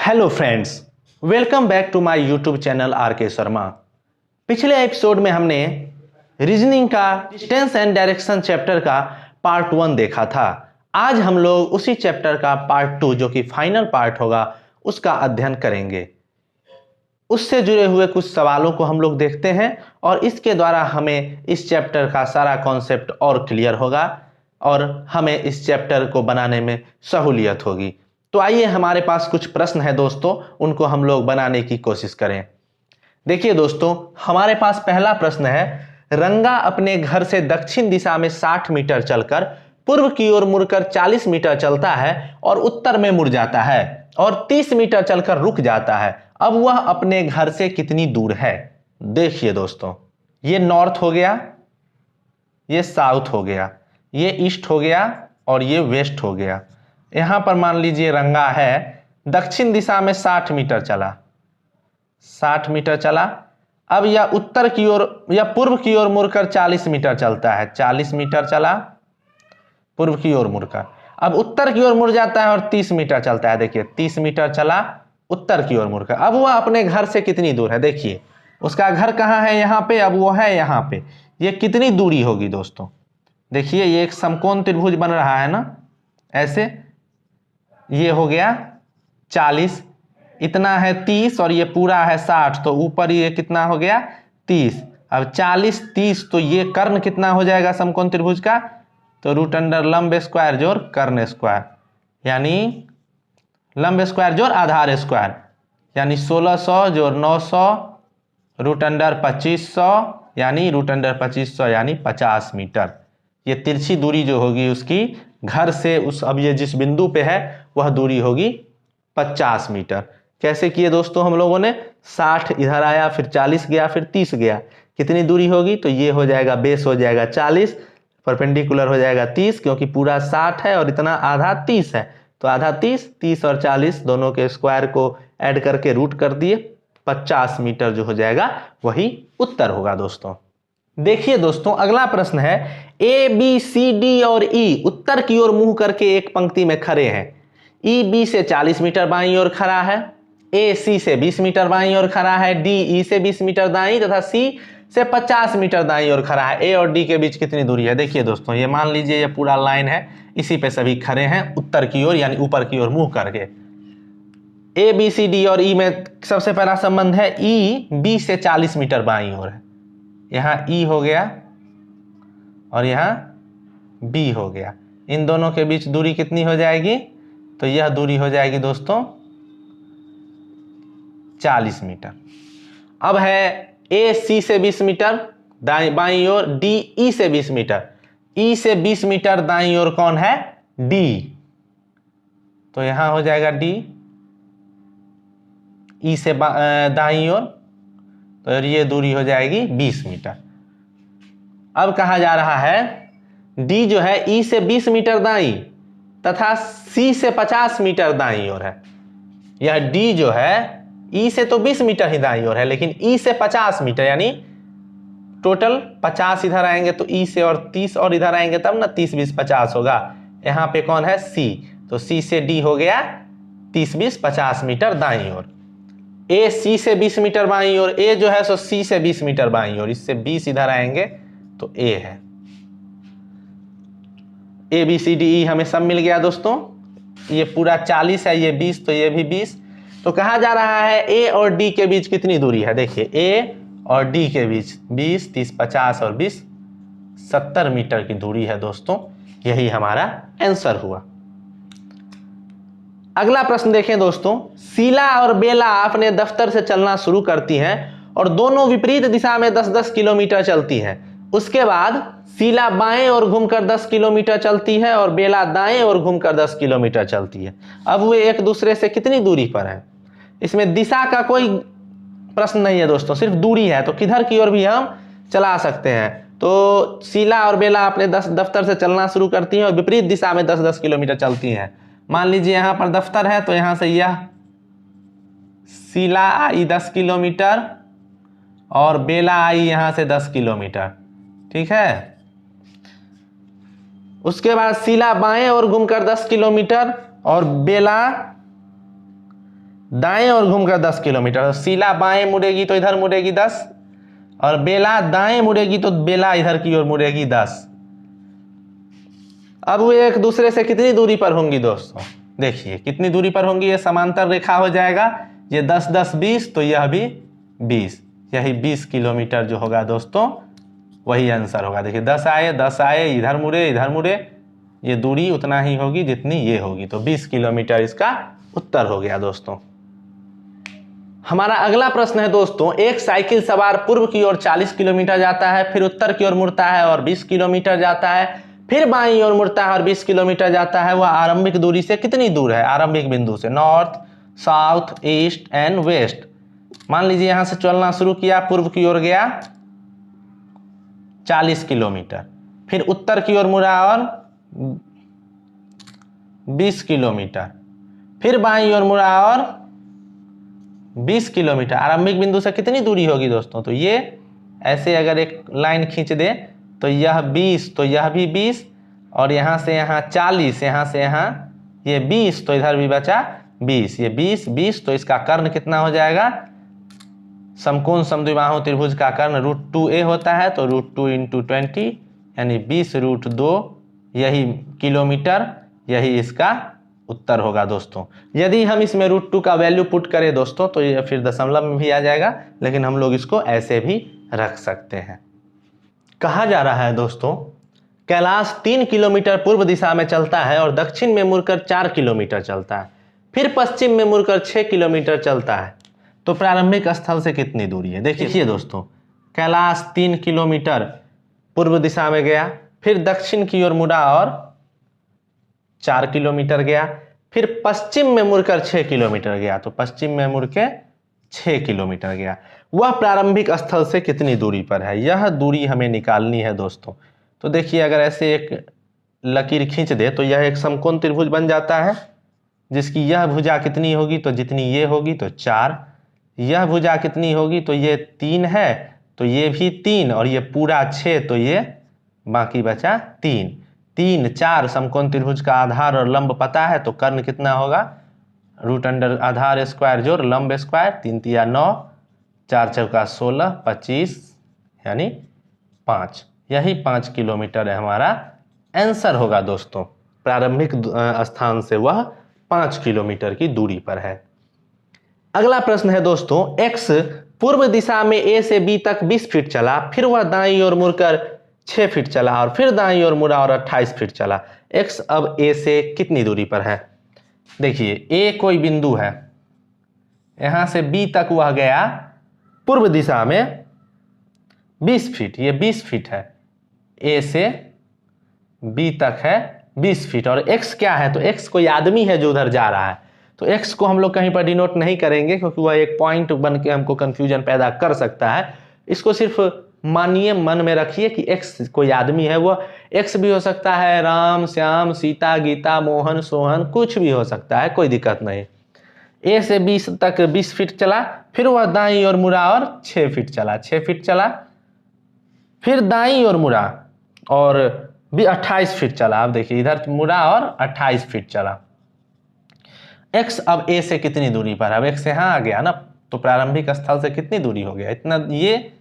Hello friends, welcome back to my YouTube channel R K Sharma. पिछले episode में हमने reasoning का डिस्टेंस एंड डायरेक्शन चैप्टर का part 1 देखा था। आज हम लोग उसी चैप्टर का पार्ट 2 जो कि फाइनल पार्ट होगा उसका अध्ययन करेंगे। उससे जुड़े हुए कुछ सवालों को हम लोग देखते हैं और इसके द्वारा हमें इस चैप्टर का सारा कॉन्सेप्ट और क्लियर होगा और हमें इस चैप्टर को बनाने में सहूलियत होगी। तो आइए, हमारे पास कुछ प्रश्न है दोस्तों, उनको हम लोग बनाने की कोशिश करें। देखिए दोस्तों, हमारे पास पहला प्रश्न है, रंगा अपने घर से दक्षिण दिशा में 60 मीटर चलकर पूर्व की ओर मुड़कर 40 मीटर चलता है और उत्तर में मुड़ जाता है और 30 मीटर चलकर रुक जाता है। अब वह अपने घर से कितनी दूर है? देखिए दोस्तों, ये नॉर्थ हो गया, ये साउथ हो गया, ये ईस्ट हो गया और ये वेस्ट हो गया। यहां पर मान लीजिए रंगा है, दक्षिण दिशा में 60 मीटर चला, 60 मीटर चला। अब यह उत्तर की ओर या पूर्व की ओर मुड़कर 40 मीटर चलता है, 40 मीटर चला पूर्व की ओर मुड़कर। अब उत्तर की ओर मुड़ जाता है और 30 मीटर चलता है। देखिए 30 मीटर चला उत्तर की ओर मुड़कर। अब वह अपने घर से कितनी दूर है? देखिए उसका घर कहाँ है? यहाँ पे। अब वो है यहाँ पे। ये कितनी दूरी होगी दोस्तों? देखिए ये एक समकोण त्रिभुज बन रहा है ना, ऐसे। ये हो गया 40, इतना है 30 और ये पूरा है 60, तो ऊपर ये कितना हो गया? 30। अब 40 30, तो ये कर्ण कितना हो जाएगा समकोण त्रिभुज का? तो रूट अंडर लंब स्क्वायर जोड़ कर्ण स्क्वायर, यानी लंब स्क्वायर जोड़ आधार स्क्वायर, यानी 1600 जोड़ 900 रूट अंडर 2500, यानी रूट अंडर 2500 यानी 50 मीटर। ये तिरछी दूरी जो होगी उसकी घर से उस अब ये जिस बिंदु पे है वह दूरी होगी 50 मीटर। कैसे किए दोस्तों हम लोगों ने? 60 इधर आया, फिर 40 गया, फिर 30 गया। कितनी दूरी होगी? तो ये हो जाएगा, बेस हो जाएगा 40, परपेंडिकुलर हो जाएगा 30, क्योंकि पूरा 60 है और इतना आधा 30 है, तो आधा 30, 30 और 40 दोनों के स्क्वायर को ऐड करके रूट कर दिए, 50 मीटर जो हो जाएगा वही उत्तर होगा दोस्तों। देखिए दोस्तों, अगला प्रश्न है, ए बी सी डी और ई उत्तर की ओर मुंह करके एक पंक्ति में खड़े हैं। ई बी से 40 मीटर बाईं ओर खड़ा है, ए सी से 20 मीटर बाईं ओर खड़ा है, डी ई से 20 मीटर दाईं तथा सी से 50 मीटर दाईं ओर खड़ा है। ए और डी के बीच कितनी दूरी है? देखिए दोस्तों, ये मान लीजिए ये पूरा लाइन है, इसी पे सभी खड़े हैं उत्तर की ओर, यानी ऊपर की ओर मुंह करके। ए बी सी डी और ई में सबसे पहला संबंध है, ई बी से 40 मीटर बाईं ओर है। यहाँ ई हो गया और यहाँ बी हो गया। इन दोनों के बीच दूरी कितनी हो जाएगी? तो यह दूरी हो जाएगी दोस्तों 40 मीटर। अब है ए सी से 20 मीटर दाईं बाईं ओर, डी ई से 20 मीटर। ई से 20 मीटर दाईं ओर कौन है? डी। तो यहां हो जाएगा डी, ई से दाईं ओर, तो ये दूरी हो जाएगी 20 मीटर। अब कहा जा रहा है, डी जो है ई से 20 मीटर दाईं तथा सी से 50 मीटर दाईं ओर है। यह डी जो है ई से तो 20 मीटर ही दाईं ओर है, लेकिन ई से 50 मीटर, यानी टोटल 50 इधर आएंगे तो ई से और 30 और इधर आएंगे तब ना 30 20 50 होगा। यहाँ पे कौन है? सी। तो सी से डी हो गया 30 20 50 मीटर दाईं ओर। ए सी से 20 मीटर बाईं ओर, ए जो है सो सी से 20 मीटर बाईं ओर, इससे 20 इधर आएंगे तो ए है। A B C D E हमें सब मिल गया दोस्तों। ये पूरा 40 है, ये 20, तो ये भी 20। तो कहा जा रहा है ए और डी के बीच कितनी दूरी है? देखिए ए और डी के बीच 20 30 50 और 20 70 मीटर की दूरी है दोस्तों। यही हमारा आंसर हुआ। अगला प्रश्न देखें दोस्तों, शीला और बेला अपने दफ्तर से चलना शुरू करती हैं और दोनों विपरीत दिशा में 10-10 किलोमीटर चलती हैं। उसके बाद शीला बाएं ओर घूमकर 10 किलोमीटर चलती है और बेला दाएं ओर घूमकर 10 किलोमीटर चलती है। अब वे एक दूसरे से कितनी दूरी पर हैं? इसमें दिशा का कोई प्रश्न नहीं है दोस्तों, सिर्फ दूरी है, तो किधर की ओर भी हम चला सकते हैं। तो शीला और बेला अपने दफ्तर से चलना शुरू करती हैं और विपरीत दिशा में 10-10 किलोमीटर चलती हैं। मान लीजिए यहां पर दफ्तर है, तो यहां से यह शीला आई 10 किलोमीटर और बेला आई यहां से 10 किलोमीटर, ठीक है। उसके बाद शीला बाएं ओर घूमकर 10 किलोमीटर और बेला दाएं और घूमकर 10 किलोमीटर। शीला बाएं मुड़ेगी तो इधर मुड़ेगी 10, और बेला दाएं मुड़ेगी तो बेला इधर की ओर मुड़ेगी 10। अब वो एक दूसरे से कितनी दूरी पर होंगी दोस्तों? देखिए कितनी दूरी पर होंगी, ये समांतर रेखा हो जाएगा, ये 10 10 20, तो यह भी 20, यही 20 किलोमीटर जो होगा दोस्तों वही आंसर होगा। देखिए 10 आए, इधर मुड़े, ये दूरी उतना ही होगी जितनी ये होगी, तो 20 किलोमीटर इसका उत्तर हो गया दोस्तों। हमारा अगला प्रश्न है दोस्तों, एक साइकिल सवार पूर्व की ओर 40 किलोमीटर जाता है, फिर उत्तर की ओर मुड़ता है और 20 किलोमीटर जाता है, फिर बाईं ओर मुड़ता है और 20 किलोमीटर जाता है। वह आरंभिक दूरी से कितनी दूर है? आरंभिक बिंदु से north, south, east and west. मान लीजिए यहां से चलना शुरू किया, पूर्व की ओर गया 40 किलोमीटर, फिर उत्तर की ओर मुड़ा और 20 किलोमीटर, फिर बाईं ओर मुड़ा और 20 किलोमीटर। आरंभिक बिंदु से कितनी दूरी होगी दोस्तों? तो ये ऐसे अगर एक लाइन खींच दे तो यह 20, तो यह भी 20, और यहाँ से यहाँ 40, यहाँ से यहाँ ये 20, तो इधर भी बचा 20, ये 20 20, तो इसका कर्ण कितना हो जाएगा? समकोण समद्विबाहु त्रिभुज का कर्ण √2a होता है, तो √2 × 20 यानी 20√2 यही किलोमीटर, यही इसका उत्तर होगा दोस्तों। यदि हम इसमें √2 का वैल्यू पुट करें दोस्तों तो ये फिर दशमलव में भी आ जाएगा, लेकिन हम लोग इसको ऐसे भी रख सकते हैं। कहा जा रहा है दोस्तों, कैलाश 3 किलोमीटर पूर्व दिशा में चलता है और दक्षिण में मुड़कर 4 किलोमीटर चलता है, फिर पश्चिम में मुड़कर 6 किलोमीटर चलता है, तो प्रारंभिक स्थल से कितनी दूरी है? देखिए दोस्तों, कैलाश 3 किलोमीटर पूर्व दिशा में गया, फिर दक्षिण की ओर मुड़ा और 4 किलोमीटर गया, फिर पश्चिम में मुड़कर 6 किलोमीटर गया, तो पश्चिम में मुड़ के 6 किलोमीटर गया। वह प्रारंभिक स्थल से कितनी दूरी पर है? यह दूरी हमें निकालनी है दोस्तों। तो देखिए अगर ऐसे एक लकीर खींच दे तो यह एक समकोण त्रिभुज बन जाता है, जिसकी यह भुजा कितनी होगी? तो जितनी ये होगी तो 4, यह भुजा कितनी होगी? तो ये 3 है, तो ये भी 3, और ये पूरा 6, तो ये बाकी बचा 3 3 4। समकोण त्रिभुज का आधार और लंब पता है, तो कर्ण कितना होगा? √अंडर आधार स्क्वायर जोड़ लंब स्क्वायर, 3 × 9, 4 × 16, 25 यानी 5, यही 5 किलोमीटर है हमारा आंसर होगा दोस्तों। प्रारंभिक स्थान से वह 5 किलोमीटर की दूरी पर है। अगला प्रश्न है दोस्तों, x पूर्व दिशा में a से b तक 20 फीट चला, फिर वह दाईं ओर मुड़कर 6 फीट चला और फिर दाईं ओर मुड़ा और 28 फीट चला। x अब a से कितनी दूरी पर है? देखिए a कोई बिंदु है, यहां से b तक वह गया पूर्व दिशा में 20 फीट, ये 20 फीट है, a से b तक है 20 फीट, और x क्या है? तो x कोई आदमी है जो उधर जा रहा है, तो x को हम लोग कहीं पर डिनोट नहीं करेंगे क्योंकि वह एक पॉइंट बन के हमको कंफ्यूजन पैदा कर सकता है। इसको सिर्फ मानिए, मन में रखिए कि x कोई आदमी है, वह x भी हो सकता है, राम, श्याम, सीता, गीता, मोहन, सोहन, कुछ भी हो सकता है, कोई दिक्कत नहीं। a से 20 तक 20 फीट चला, फिर वह दाईं ओर मुड़ा और 6 फीट चला, 6 फीट चला, फिर दाईं ओर मुड़ा और भी 28 फीट चला। अब देखिए इधर मुड़ा और 28 फीट चला। x अब a से कितनी दूरी पर है? अब x यहाँ आ गया ना, तो प्रारंभिक स्थल से कितनी दूरी हो गया? इतना, ये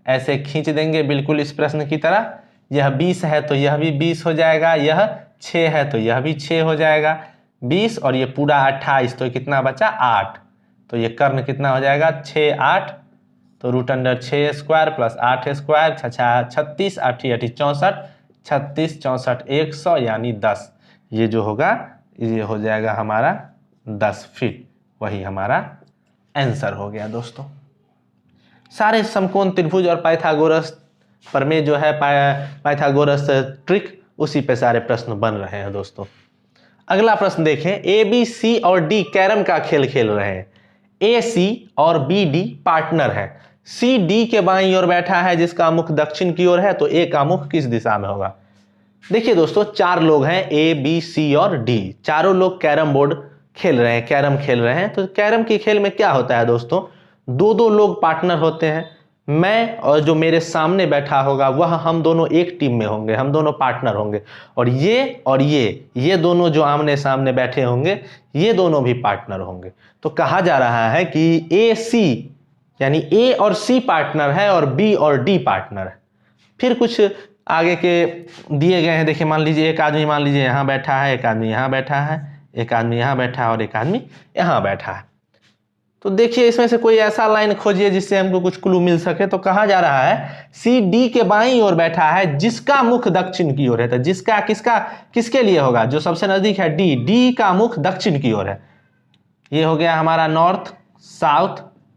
ऐसे खींच देंगे बिल्कुल इस प्रश्न की तरह। यह 20 है तो यह भी 20 हो जाएगा, यह 6 है तो यह भी 6 हो जाएगा, 20 और ये पूरा 28, तो कितना बचा? 8, तो ये कर्ण कितना हो जाएगा? 6 8, तो √6 स्क्वायर प्लस 8 स्क्वायर 36, 8 8 64, 36 64 100 यानी 10। ये जो होगा ये हो जाएगा हमारा 10 फीट, वही हमारा आंसर हो गया दोस्तों। सारे समकोण त्रिभुज और पाइथागोरस प्रमेय जो है, पाइथागोरस ट्रिक, उसी पे सारे प्रश्न बन रहे हैं दोस्तों। अगला प्रश्न देखें, ए बी सी और डी कैरम का खेल खेल रहे हैं। ए सी और बी डी पार्टनर है, सी डी के बाईं ओर बैठा है जिसका मुख दक्षिण की ओर है, तो ए का मुख किस दिशा में होगा? देखिए दोस्तों, 4 लोग हैं, ए बी सी और डी, चारों लोग कैरम बोर्ड खेल रहे हैं, कैरम खेल रहे हैं। तो कैरम के खेल में क्या होता है दोस्तों? 2 लोग पार्टनर होते हैं। मैं और जो मेरे सामने बैठा होगा वह हम दोनों एक टीम में होंगे, हम दोनों पार्टनर होंगे। और ये दोनों जो आमने सामने बैठे होंगे ये दोनों भी पार्टनर होंगे। तो कहा जा रहा है कि ए सी यानी ए और सी पार्टनर है और बी और डी पार्टनर है। फिर कुछ आगे के दिए गए हैं, देखिए मान लीजिए एक आदमी मान लीजिए यहाँ बैठा है, एक आदमी यहाँ बैठा है, एक आदमी यहाँ बैठा है और एक आदमी यहाँ बैठा है। तो देखिए इसमें से कोई ऐसा लाइन खोजिए जिससे हमको कुछ क्लू मिल सके। तो कहा जा रहा है सी डी के बाईं ओर बैठा है जिसका मुख दक्षिण की ओर है। तो जिसका किसके लिए होगा? जो सबसे नजदीक है डी का मुख दक्षिण की ओर है। ये हो गया हमारा नॉर्थ, साउथ,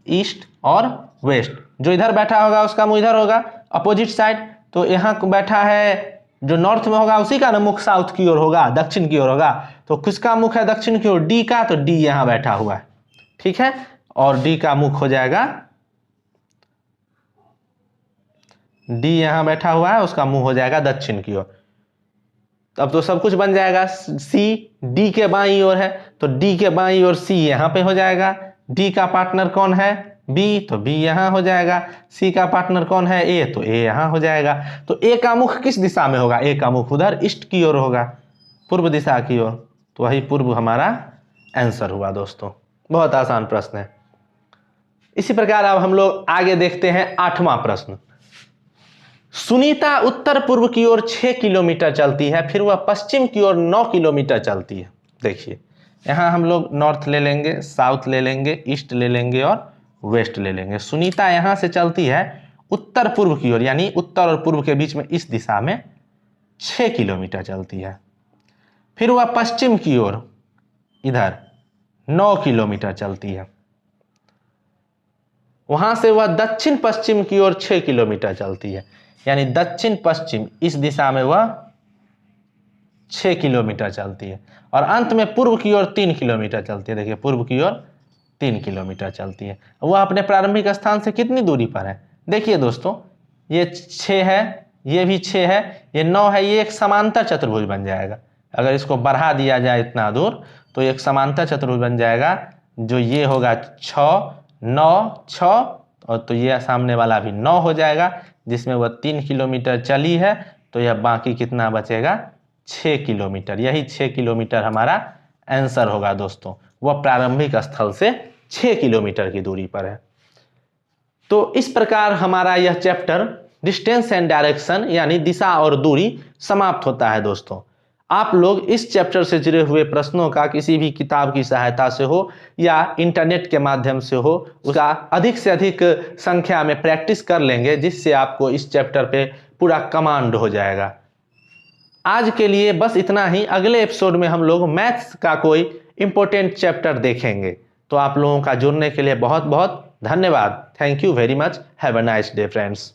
ईस्ट और वेस्ट। जो इधर बैठा होगा उसका मुंह इधर होगा, अपोजिट साइड। तो यहाँ बैठा है जो नॉर्थ में होगा उसी का ना मुख साउथ की ओर होगा, दक्षिण की ओर होगा। तो किसका मुख है दक्षिण की ओर? डी का। तो डी यहाँ बैठा हुआ है, ठीक है। और डी का मुख हो जाएगा, डी यहां बैठा हुआ है, उसका मुंह हो जाएगा दक्षिण की ओर। अब तो सब कुछ बन जाएगा। सी डी के बाईं ओर है तो डी के बाईं ओर सी यहां पे हो जाएगा। डी का पार्टनर कौन है? बी, तो बी यहां हो जाएगा। सी का पार्टनर कौन है? ए, तो ए यहां हो जाएगा। तो ए का मुख किस दिशा में होगा? ए का मुख उधर ईस्ट की ओर होगा, पूर्व दिशा की ओर। तो वही पूर्व हमारा आंसर हुआ दोस्तों। बहुत आसान प्रश्न है। इसी प्रकार अब हम लोग आगे देखते हैं 8वां प्रश्न। सुनीता उत्तर पूर्व की ओर 6 किलोमीटर चलती है, फिर वह पश्चिम की ओर 9 किलोमीटर चलती है। देखिए यहां हम लोग नॉर्थ ले लेंगे, साउथ ले लेंगे, ईस्ट ले लेंगे और वेस्ट ले लेंगे। सुनीता यहां से चलती है उत्तर पूर्व की ओर, यानी उत्तर और पूर्व के बीच में इस दिशा में 6 किलोमीटर चलती है। फिर वह पश्चिम की ओर इधर 9 किलोमीटर चलती है। वहां से वह दक्षिण पश्चिम की ओर 6 किलोमीटर चलती है, यानी दक्षिण पश्चिम इस दिशा में वह 6 किलोमीटर चलती है। और अंत में पूर्व की ओर 3 किलोमीटर चलती है। देखिए पूर्व की ओर 3 किलोमीटर चलती है। वह अपने प्रारंभिक स्थान से कितनी दूरी पर है? देखिए दोस्तों ये 6 है, ये भी 6 है, ये 9 है। ये एक समांतर चतुर्भुज बन जाएगा। अगर इसको बढ़ा दिया जाए इतना दूर तो एक समांतर चतुर्भुज बन जाएगा। जो ये होगा 6, 9, 6 और तो ये सामने वाला भी 9 हो जाएगा, जिसमें वह 3 किलोमीटर चली है। तो यह बाकी कितना बचेगा? 6 किलोमीटर। यही 6 किलोमीटर हमारा आंसर होगा दोस्तों। वह प्रारंभिक स्थल से 6 किलोमीटर की दूरी पर है। तो इस प्रकार हमारा यह चैप्टर डिस्टेंस एंड डायरेक्शन यानी दिशा और दूरी समाप्त होता है दोस्तों। आप लोग इस चैप्टर से जुड़े हुए प्रश्नों का किसी भी किताब की सहायता से हो या इंटरनेट के माध्यम से हो, उसका अधिक से अधिक संख्या में प्रैक्टिस कर लेंगे, जिससे आपको इस चैप्टर पे पूरा कमांड हो जाएगा। आज के लिए बस इतना ही। अगले एपिसोड में हम लोग मैथ्स का कोई इंपॉर्टेंट चैप्टर देखेंगे। तो आप लोगों का जुड़ने के लिए बहुत बहुत धन्यवाद। Thank you very much. Have a nice day friends.